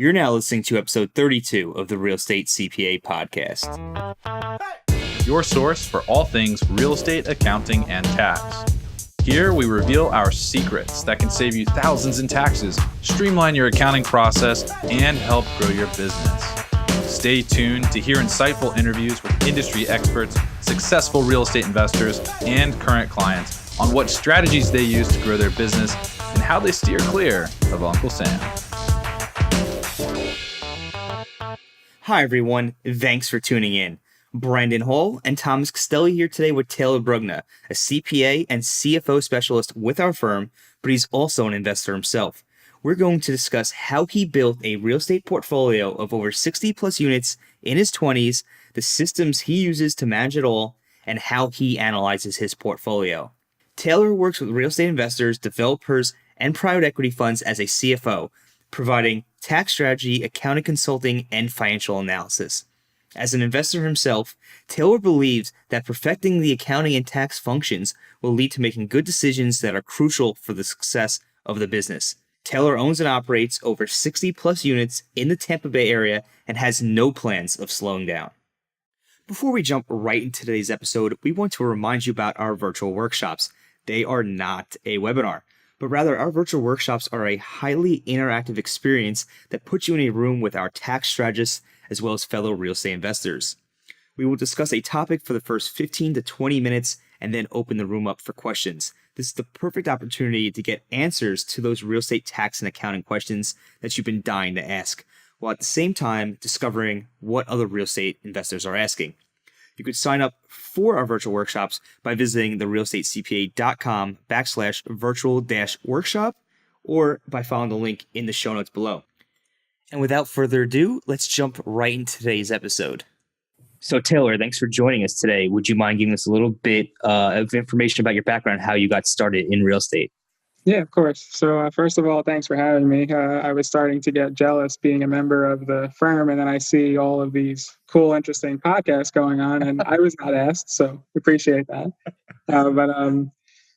You're now listening to episode 32 of the Real Estate CPA podcast. Your source for all things real estate, accounting, and tax. Here we reveal our secrets that can save you thousands in taxes, streamline your accounting process, and help grow your business. Stay tuned to hear insightful interviews with industry experts, successful real estate investors, and current clients on what strategies they use to grow their business and how they steer clear of Uncle Sam. Hi, everyone. Thanks for tuning in. Brandon Hall and Thomas Castelli here today with Taylor Brugna, a CPA and CFO specialist with our firm, but he's also an investor himself. We're going to discuss how he built a real estate portfolio of over 60 plus units in his 20s, the systems he uses to manage it all, and how he analyzes his portfolio. Taylor works with real estate investors, developers, and private equity funds as a CFO, providing tax strategy, accounting consulting, and financial analysis. As an investor himself, Taylor believes that perfecting the accounting and tax functions will lead to making good decisions that are crucial for the success of the business. Taylor owns and operates over 60 plus units in the Tampa Bay area and has no plans of slowing down. Before we jump right into today's episode, we want to remind you about our virtual workshops. They are not a webinar, but rather our virtual workshops are a highly interactive experience that puts you in a room with our tax strategists as well as fellow real estate investors. We will discuss a topic for the first 15 to 20 minutes and then open the room up for questions. This is the perfect opportunity to get answers to those real estate tax and accounting questions that you've been dying to ask, while at the same time discovering what other real estate investors are asking. You could sign up for our virtual workshops by visiting therealestatecpa.com/virtual-workshop or by following the link in the show notes below. And without further ado, let's jump right into today's episode. So Taylor, thanks for joining us today. Would you mind giving us a little bit of information about your background, how you got started in real estate? Yeah, of course. So first of all, thanks for having me. I was starting to get jealous being a member of the firm, and then I see all of these cool, interesting podcasts going on, and I was not asked, so appreciate that.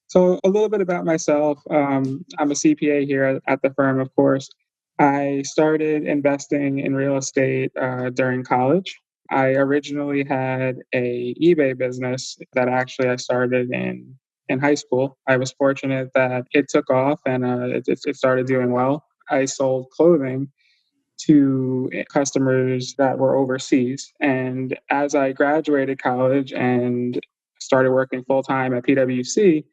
So a little bit about myself. I'm a CPA here at the firm, of course. I started investing in real estate during college. I originally had a eBay business that actually I started in high school. I was fortunate that it took off and it started doing well. I sold clothing to customers that were overseas. And as I graduated college and started working full-time at PwC,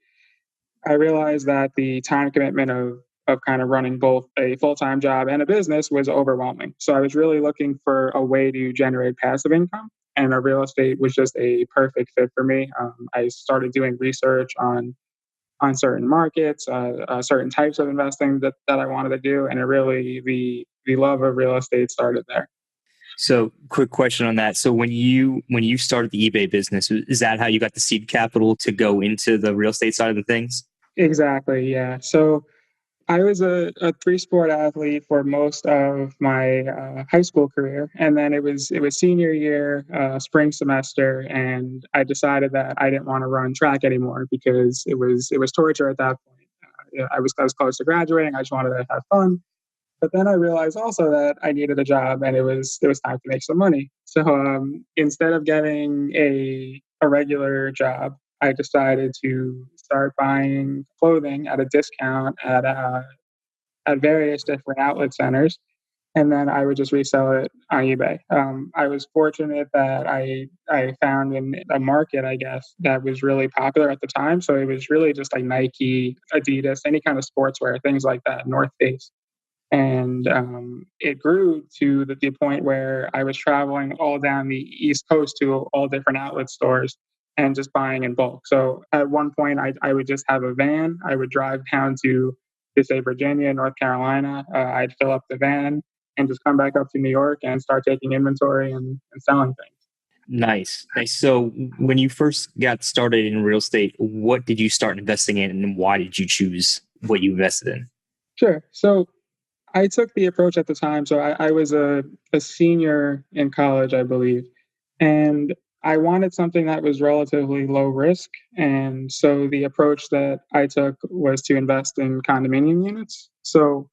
I realized that the time commitment of kind of running both a full-time job and a business was overwhelming. So I was really looking for a way to generate passive income, and real estate was just a perfect fit for me. I started doing research on certain markets, certain types of investing that I wanted to do, and it really the love of real estate started there. So quick question on that. So when you started the eBay business, is that how you got the seed capital to go into the real estate side of the things? Exactly, yeah. So I was a three-sport athlete for most of my high school career, and then it was senior year, spring semester, and I decided that I didn't want to run track anymore because it was torture at that point. I was close to graduating. I just wanted to have fun, but then I realized also that I needed a job, and it was time to make some money. So instead of getting a regular job, I decided to start buying clothing at a discount at various different outlet centers, and then I would just resell it on eBay. I was fortunate that I found in a market, I guess, that was really popular at the time. So it was really just like Nike, Adidas, any kind of sportswear, things like that, North Face. And it grew to the point where I was traveling all down the East Coast to all different outlet stores and just buying in bulk. So at one point, I would just have a van. I would drive down to say Virginia, North Carolina. I'd fill up the van and just come back up to New York and start taking inventory and selling things. Nice. So when you first got started in real estate, what did you start investing in and why did you choose what you invested in? Sure. So I took the approach at the time. So I was a senior in college, I believe, and I wanted something that was relatively low risk. And so the approach that I took was to invest in condominium units. So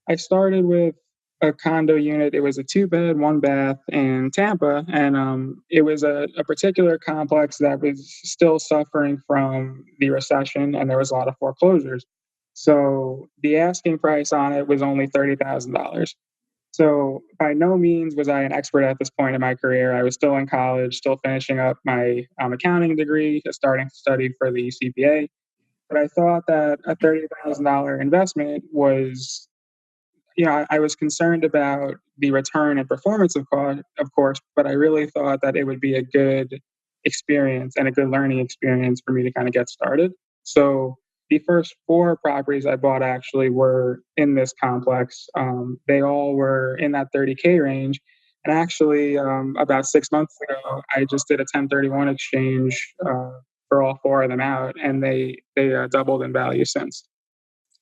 I started with a condo unit. It was a 2-bed, 1-bath in Tampa, and it was a particular complex that was still suffering from the recession, and there was a lot of foreclosures. So the asking price on it was only $30,000. So by no means was I an expert at this point in my career. I was still in college, still finishing up my accounting degree, starting to study for the CPA. But I thought that a $30,000 investment was, I was concerned about the return and performance of course, but I really thought that it would be a good experience and a good learning experience for me to kind of get started. So the first 4 properties I bought actually were in this complex. They all were in that 30K range. And actually, about 6 months ago, I just did a 1031 exchange for all 4 of them out, and they doubled in value since.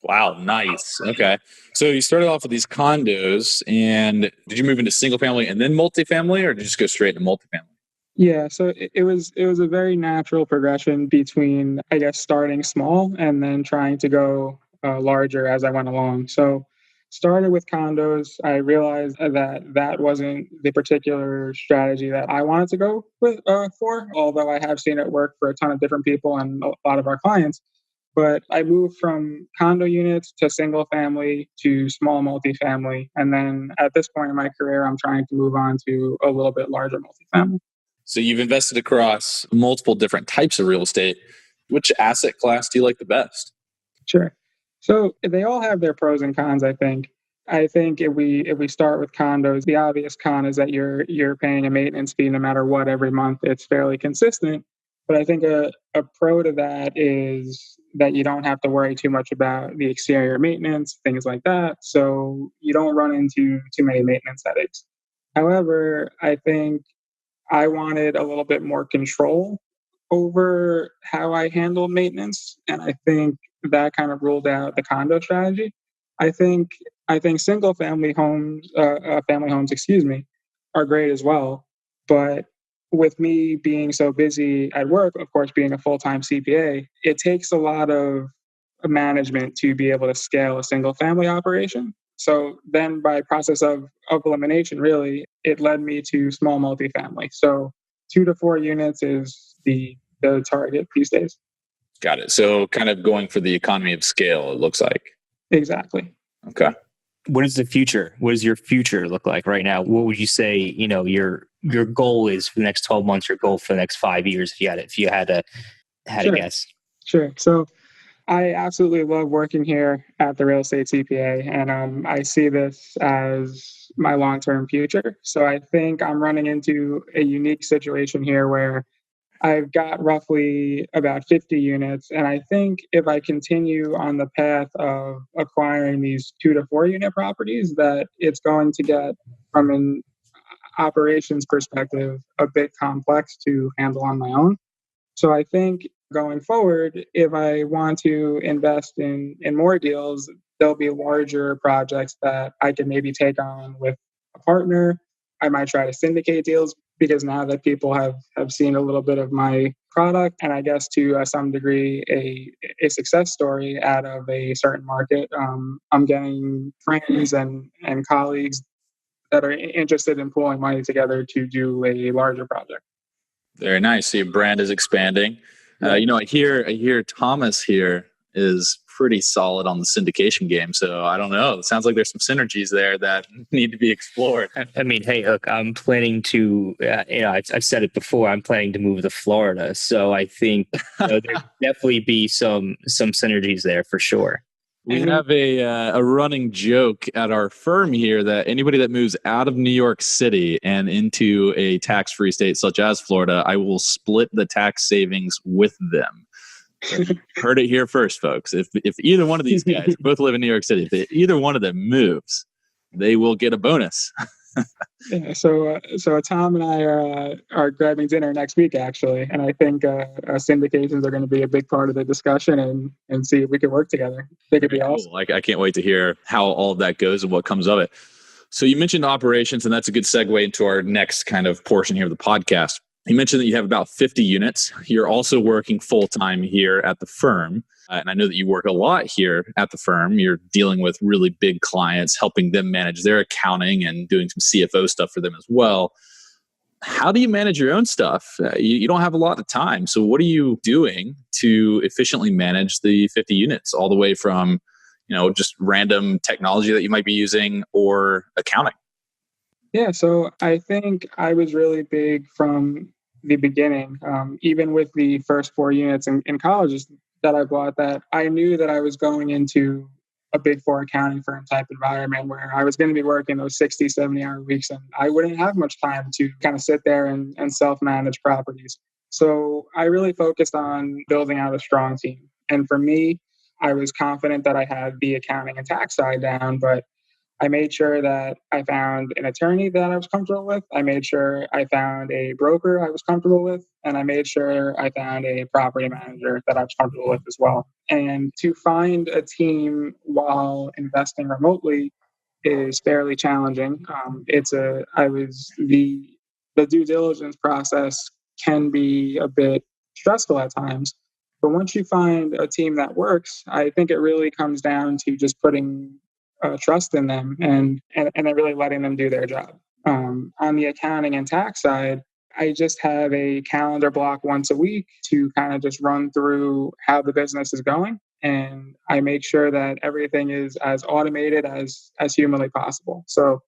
Wow, nice. Okay. So you started off with these condos, and did you move into single family and then multifamily, or did you just go straight into multifamily? Yeah, so it was a very natural progression between, I guess, starting small and then trying to go larger as I went along. So started with condos. I realized that wasn't the particular strategy that I wanted to go with for, although I have seen it work for a ton of different people and a lot of our clients. But I moved from condo units to single family to small multifamily. And then at this point in my career, I'm trying to move on to a little bit larger multifamily. So you've invested across multiple different types of real estate. Which asset class do you like the best? Sure. So they all have their pros and cons, I think. I think if we start with condos, the obvious con is that you're paying a maintenance fee no matter what every month. It's fairly consistent. But I think a pro to that is that you don't have to worry too much about the exterior maintenance, things like that. So you don't run into too many maintenance headaches. However, I think I wanted a little bit more control over how I handle maintenance, and I think that kind of ruled out the condo strategy. I think I think family homes, excuse me, are great as well. But with me being so busy at work, of course, being a full-time CPA, it takes a lot of management to be able to scale a single family operation. So then by process of elimination, really, it led me to small multifamily. So 2 to 4 units is the target these days. Got it. So kind of going for the economy of scale, it looks like. Exactly. Okay. What is the future? What does your future look like right now? What would you say, your goal is for the next 12 months, your goal for the next 5 years, if you had to Sure. guess? Sure. So I absolutely love working here at the Real Estate CPA, and I see this as my long-term future. So I think I'm running into a unique situation here where I've got roughly about 50 units, and I think if I continue on the path of acquiring these 2 to 4 unit properties, that it's going to get, from an operations perspective, a bit complex to handle on my own. So I think going forward, if I want to invest in more deals, there'll be larger projects that I can maybe take on with a partner. I might try to syndicate deals because now that people have seen a little bit of my product, and I guess to some degree a success story out of a certain market, I'm getting friends and colleagues that are interested in pulling money together to do a larger project. Very nice. So your brand is expanding. Yeah. I hear Thomas here is pretty solid on the syndication game. So I don't know. It sounds like there's some synergies there that need to be explored. I mean, hey, look, I'm planning to, I've said it before, I'm planning to move to Florida. So I think there definitely be some synergies there for sure. We have a running joke at our firm here that anybody that moves out of New York City and into a tax-free state such as Florida, I will split the tax savings with them. Heard it here first, folks. If either one of these guys both live in New York City, if either one of them moves, they will get a bonus. Yeah, so Tom and I are grabbing dinner next week, actually, and I think syndications are going to be a big part of the discussion, and see if we can work together. I think it'd be awesome. I can't wait to hear how all of that goes and what comes of it. So you mentioned operations, and that's a good segue into our next kind of portion here of the podcast. You mentioned that you have about 50 units. You're also working full time here at the firm. And I know that you work a lot here at the firm. You're dealing with really big clients, helping them manage their accounting and doing some CFO stuff for them as well. How do you manage your own stuff? You don't have a lot of time. So, what are you doing to efficiently manage the 50 units, all the way from, just random technology that you might be using or accounting? Yeah, so I think I was really big from the beginning, even with the first 4 units in colleges that I bought, that I knew that I was going into a big four accounting firm type environment where I was going to be working those 60, 70-hour weeks, and I wouldn't have much time to kind of sit there and self-manage properties. So I really focused on building out a strong team. And for me, I was confident that I had the accounting and tax side down, but I made sure that I found an attorney that I was comfortable with. I made sure I found a broker I was comfortable with. And I made sure I found a property manager that I was comfortable with as well. And to find a team while investing remotely is fairly challenging. The due diligence process can be a bit stressful at times. But once you find a team that works, I think it really comes down to just putting trust in them and then really letting them do their job. On the accounting and tax side, I just have a calendar block once a week to kind of just run through how the business is going. And I make sure that everything is as automated as humanly possible. So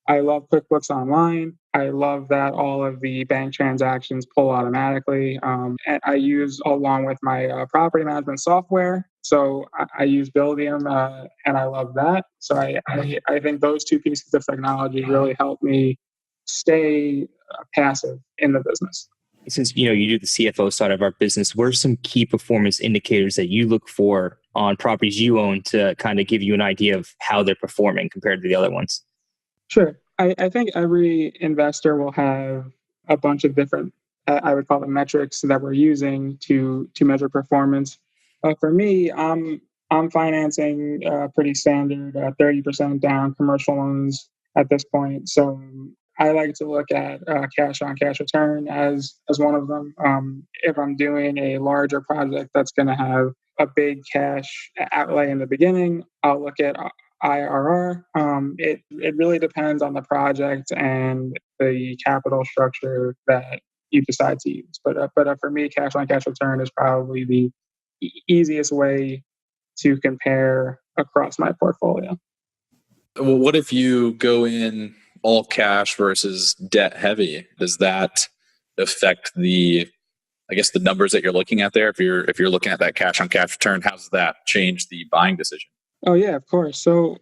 I love QuickBooks Online. I love that all of the bank transactions pull automatically. And I use along with my property management software. So I use Buildium, and I love that. So I think those two pieces of technology really help me stay passive in the business. Since you do the CFO side of our business, what are some key performance indicators that you look for on properties you own to kind of give you an idea of how they're performing compared to the other ones? Sure. I think every investor will have a bunch of different, I would call them metrics that we're using to measure performance. For me, I'm financing pretty standard 30% down commercial loans at this point. So I like to look at cash on cash return as one of them. If I'm doing a larger project that's going to have a big cash outlay in the beginning, I'll look at IRR. It really depends on the project and the capital structure that you decide to use. But for me, cash on cash return is probably the easiest way to compare across my portfolio. Well, what if you go in all cash versus debt heavy? Does that affect the numbers that you're looking at there? If you're looking at that cash on cash return, how does that change the buying decision? Oh yeah, of course. So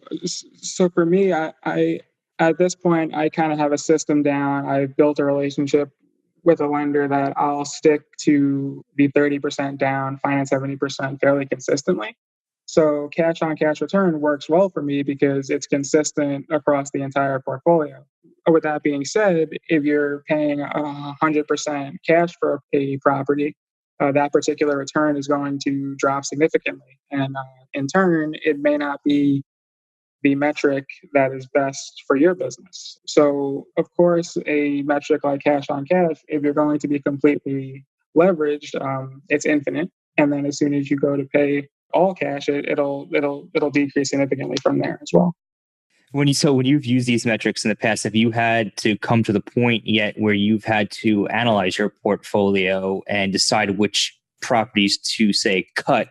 for me, I at this point I kind of have a system down. I've built a relationship with a lender that I'll stick to the 30% down, finance 70% fairly consistently. So cash on cash return works well for me because it's consistent across the entire portfolio. With that being said, if you're paying 100% cash for a property, that particular return is going to drop significantly. And in turn, it may not be the metric that is best for your business. So, of course, a metric like cash on cash, if you're going to be completely leveraged, it's infinite. And then as soon as you go to pay all cash, it'll decrease significantly from there as well. When you've used these metrics in the past, have you had to come to the point yet where you've had to analyze your portfolio and decide which properties to say cut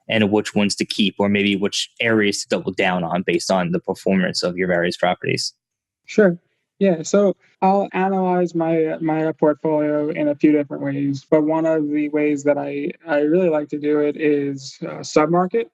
and which ones to keep, or maybe which areas to double down on based on the performance of your various properties? Sure. Yeah. So I'll analyze my portfolio in a few different ways, but one of the ways that I really like to do it is submarket.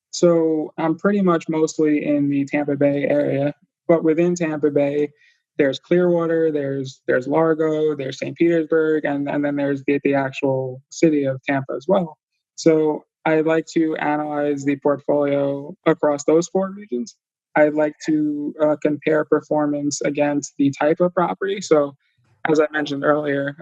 So I'm pretty much mostly in the Tampa Bay area, but within Tampa Bay, there's Clearwater, there's Largo, there's St. Petersburg, and then there's the actual city of Tampa as well. So I'd like to analyze the portfolio across those four regions. I'd like to compare performance against the type of property. So as I mentioned earlier,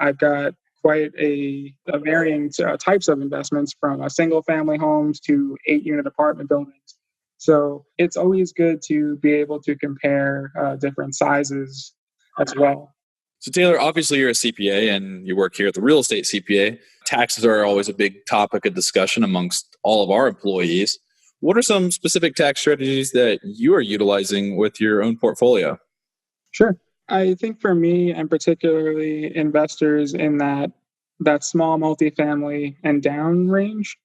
I've got quite a varying types of investments from single family homes to 8 unit apartment buildings. So it's always good to be able to compare different sizes as well. So Taylor, obviously you're a CPA and you work here at the Real Estate CPA. Taxes are always a big topic of discussion amongst all of our employees. What are some specific tax strategies that you are utilizing with your own portfolio? Sure. I think for me, and particularly investors in that small multifamily and down range,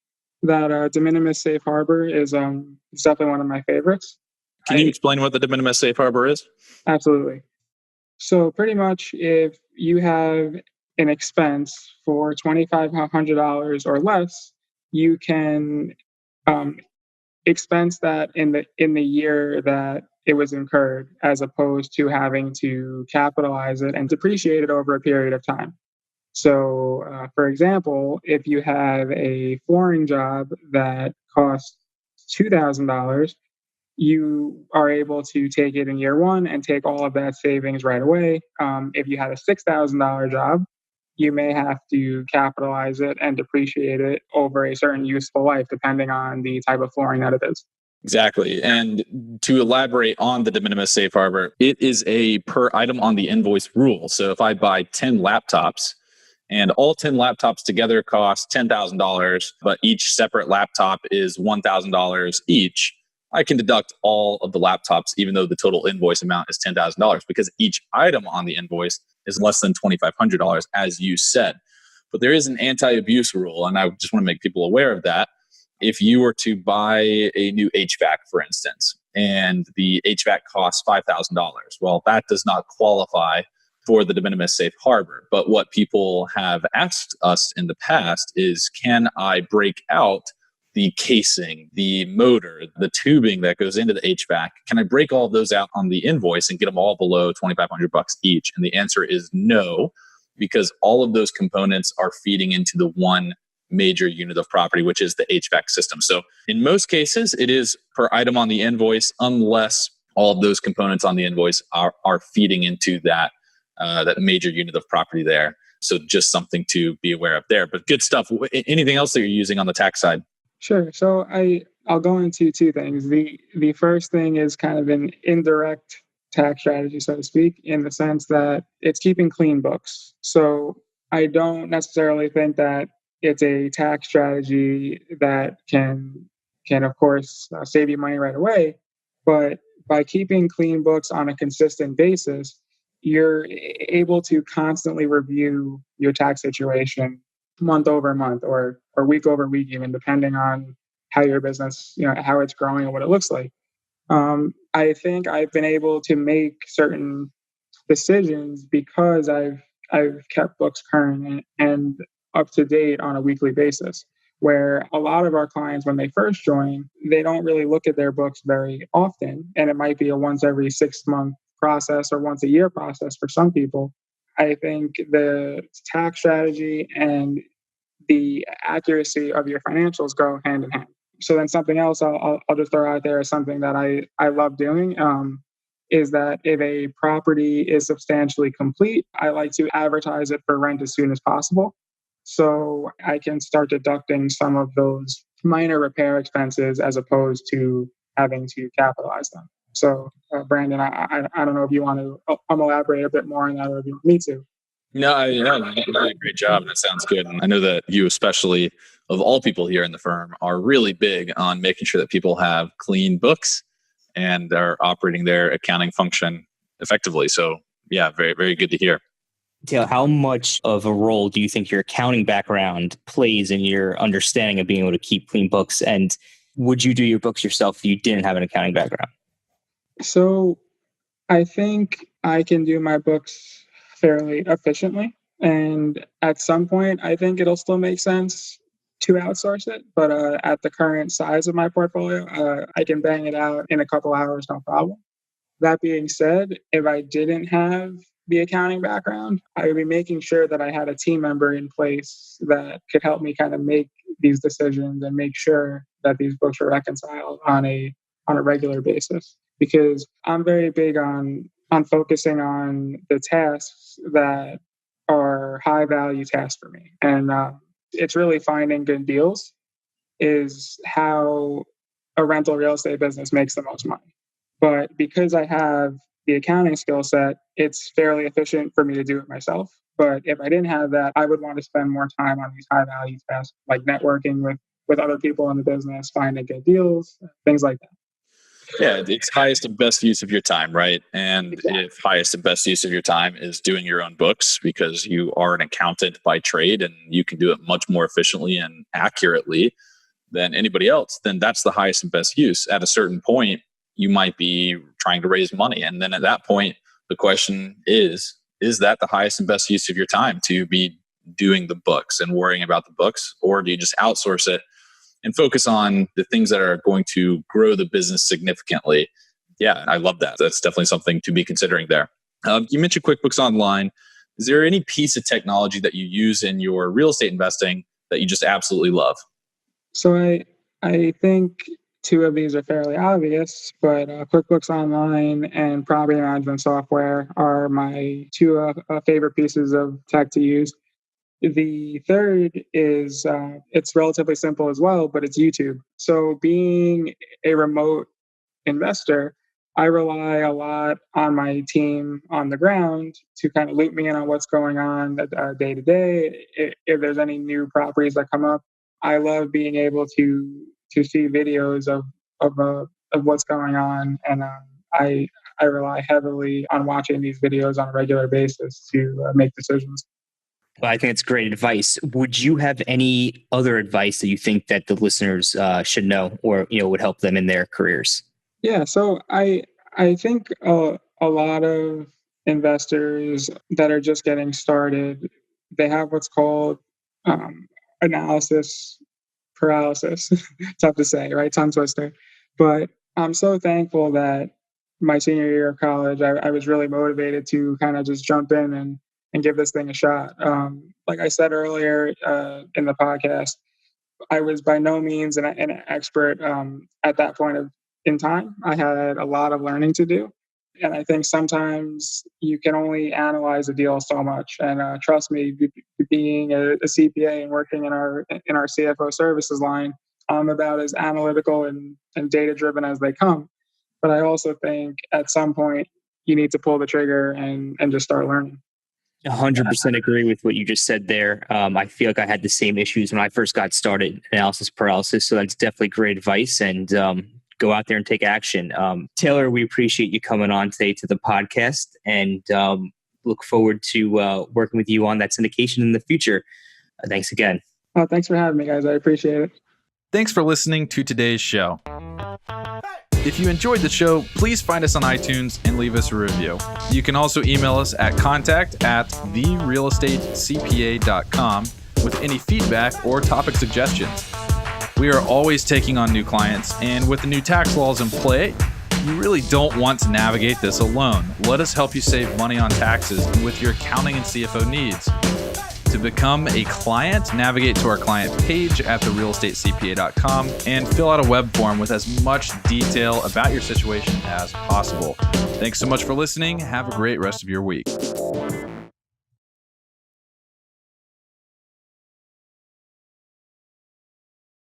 that de minimis safe harbor is definitely one of my favorites. Can you explain what the de minimis safe harbor is? Absolutely. So pretty much, if you have an expense for $2,500 or less, you can um, expense that in the year that it was incurred, as opposed to having to capitalize it and depreciate it over a period of time. So, for example, if you have a flooring job that costs $2,000, you are able to take it in year one and take all of that savings right away. If you had a $6,000 job, you may have to capitalize it and depreciate it over a certain useful life, depending on the type of flooring that it is. Exactly. And to elaborate on the de minimis safe harbor, it is a per item on the invoice rule. So if I buy 10 laptops and all 10 laptops together cost $10,000, but each separate laptop is $1,000 each, I can deduct all of the laptops, even though the total invoice amount is $10,000, because each item on the invoice is less than $2,500, as you said. But there is an anti-abuse rule, and I just want to make people aware of that. If you were to buy a new HVAC, for instance, and the HVAC costs $5,000, well, that does not qualify for the de minimis safe harbor. But what people have asked us in the past is, can I break out the casing, the motor, the tubing that goes into the HVAC? Can I break all of those out on the invoice and get them all below $2,500 each? And the answer is no, because all of those components are feeding into the one major unit of property, which is the HVAC system. So in most cases, it is per item on the invoice, unless all of those components on the invoice are feeding into that major unit of property there. So just something to be aware of there. But good stuff. Anything else that you're using on the tax side? Sure. So I'll go into two things. The first thing is kind of an indirect tax strategy, so to speak, in the sense that it's keeping clean books. So I don't necessarily think that it's a tax strategy that can of course save you money right away, but by keeping clean books on a consistent basis, you're able to constantly review your tax situation month over month, or week over week, even depending on how your business, how it's growing and what it looks like. I think I've been able to make certain decisions because I've kept books current and up to date on a weekly basis. Where a lot of our clients, when they first join, they don't really look at their books very often, and it might be a once every 6 month process or once a year process for some people. I think the tax strategy and the accuracy of your financials go hand in hand. So then something else I'll just throw out there is something that I love doing, is that if a property is substantially complete, I like to advertise it for rent as soon as possible. So I can start deducting some of those minor repair expenses as opposed to having to capitalize them. So, Brandon, I don't know if you want to elaborate a bit more on that, or if you want me to. No, you did a great job, and that sounds good. And I know that you, especially of all people here in the firm, are really big on making sure that people have clean books and are operating their accounting function effectively. So, yeah, very, very good to hear. Taylor, how much of a role do you think your accounting background plays in your understanding of being able to keep clean books? And would you do your books yourself if you didn't have an accounting background? So I think I can do my books fairly efficiently. And at some point, I think it'll still make sense to outsource it. But at the current size of my portfolio, I can bang it out in a couple hours, no problem. That being said, if I didn't have the accounting background, I would be making sure that I had a team member in place that could help me kind of make these decisions and make sure that these books are reconciled on a regular basis. Because I'm very big on focusing on the tasks that are high value tasks for me, and it's really finding good deals is how a rental real estate business makes the most money. But because I have the accounting skill set, it's fairly efficient for me to do it myself. But if I didn't have that, I would want to spend more time on these high value tasks, like networking with other people in the business, finding good deals, things like that. Yeah, it's highest and best use of your time, right? And Exactly. if highest and best use of your time is doing your own books because you are an accountant by trade and you can do it much more efficiently and accurately than anybody else, then that's the highest and best use. At a certain point, you might be trying to raise money. And then at that point, the question is that the highest and best use of your time to be doing the books and worrying about the books? Or do you just outsource it and focus on the things that are going to grow the business significantly? Yeah, I love that. That's definitely something to be considering there. You mentioned QuickBooks Online. Is there any piece of technology that you use in your real estate investing that you just absolutely love? So I think two of these are fairly obvious, but QuickBooks Online and property management software are my two favorite pieces of tech to use. The third is it's relatively simple as well, but it's YouTube. So being a remote investor, I rely a lot on my team on the ground to kind of loop me in on what's going on day to day. If there's any new properties that come up, I love being able to see videos of what's going on, and I rely heavily on watching these videos on a regular basis to make decisions. Well, I think it's great advice. Would you have any other advice that you think that the listeners should know, or would help them in their careers? Yeah, so I think a lot of investors that are just getting started, they have what's called analysis paralysis. Tough to say, right? Tongue twister. But I'm so thankful that my senior year of college, I was really motivated to kind of just jump in and give this thing a shot. Like I said earlier in the podcast, I was by no means an expert at that point in time. I had a lot of learning to do. And I think sometimes you can only analyze a deal so much. And trust me, being a CPA and working in our CFO services line, I'm about as analytical and data driven as they come. But I also think at some point you need to pull the trigger and just start learning. 100% agree with what you just said there. I feel like I had the same issues when I first got started, analysis paralysis. So that's definitely great advice, and go out there and take action. Taylor, we appreciate you coming on today to the podcast, and look forward to working with you on that syndication in the future. Thanks again. Thanks for having me, guys. I appreciate it. Thanks for listening to today's show. If you enjoyed the show, please find us on iTunes and leave us a review. You can also email us at contact@therealestatecpa.com with any feedback or topic suggestions. We are always taking on new clients, and with the new tax laws in play, you really don't want to navigate this alone. Let us help you save money on taxes and with your accounting and CFO needs. To become a client, navigate to our client page at therealestatecpa.com and fill out a web form with as much detail about your situation as possible. Thanks so much for listening. Have a great rest of your week.